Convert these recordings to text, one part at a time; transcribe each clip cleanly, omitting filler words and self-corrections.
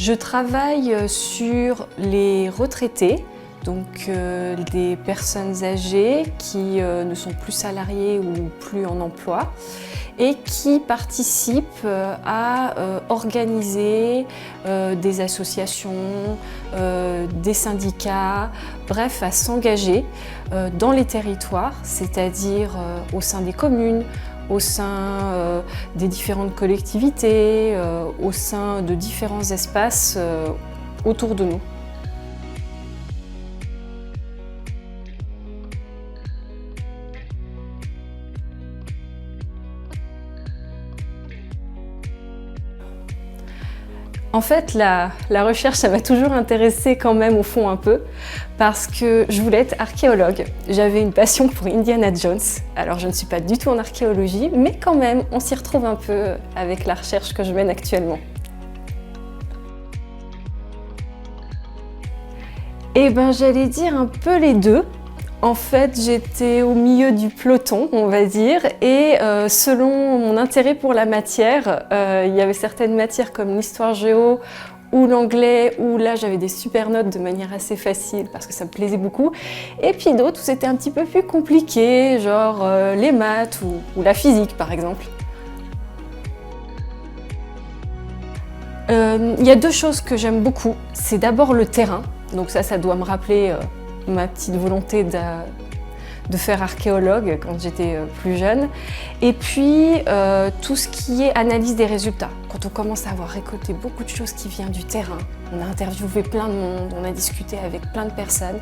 Je travaille sur les retraités, donc des personnes âgées qui ne sont plus salariées ou plus en emploi et qui participent à organiser des associations, des syndicats, bref, à s'engager dans les territoires, c'est-à-dire au sein des communes, au sein des différentes collectivités, au sein de différents espaces autour de nous. En fait, la recherche, ça m'a toujours intéressée quand même au fond un peu, parce que je voulais être archéologue. J'avais une passion pour Indiana Jones. Alors je ne suis pas du tout en archéologie, mais quand même, on s'y retrouve un peu avec la recherche que je mène actuellement. Eh ben, j'allais dire un peu les deux. En fait, j'étais au milieu du peloton, on va dire, et selon mon intérêt pour la matière, il y avait certaines matières comme l'histoire-géo ou l'anglais, où là j'avais des super notes de manière assez facile parce que ça me plaisait beaucoup, et puis d'autres où c'était un petit peu plus compliqué, genre les maths ou la physique par exemple. Il y a deux choses que j'aime beaucoup. C'est d'abord le terrain, donc ça doit me rappeler ma petite volonté de faire archéologue quand j'étais plus jeune. Et puis tout ce qui est analyse des résultats. Quand on commence à avoir récolté beaucoup de choses qui viennent du terrain, on a interviewé plein de monde, on a discuté avec plein de personnes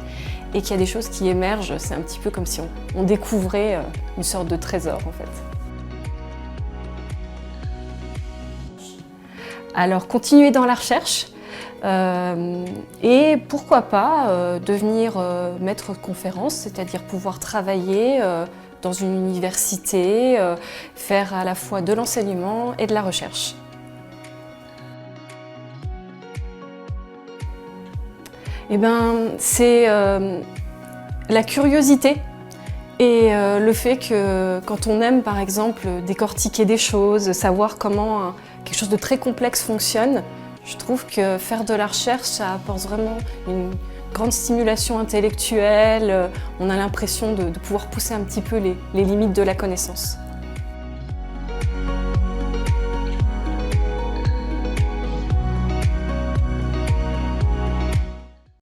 et qu'il y a des choses qui émergent, c'est un petit peu comme si on découvrait une sorte de trésor en fait. Alors continuer dans la recherche. Et pourquoi pas devenir maître de conférence, c'est-à-dire pouvoir travailler dans une université, faire à la fois de l'enseignement et de la recherche. Eh ben, c'est la curiosité et le fait que quand on aime par exemple décortiquer des choses, savoir comment quelque chose de très complexe fonctionne, je trouve que faire de la recherche, ça apporte vraiment une grande stimulation intellectuelle. On a l'impression de pouvoir pousser un petit peu les limites de la connaissance.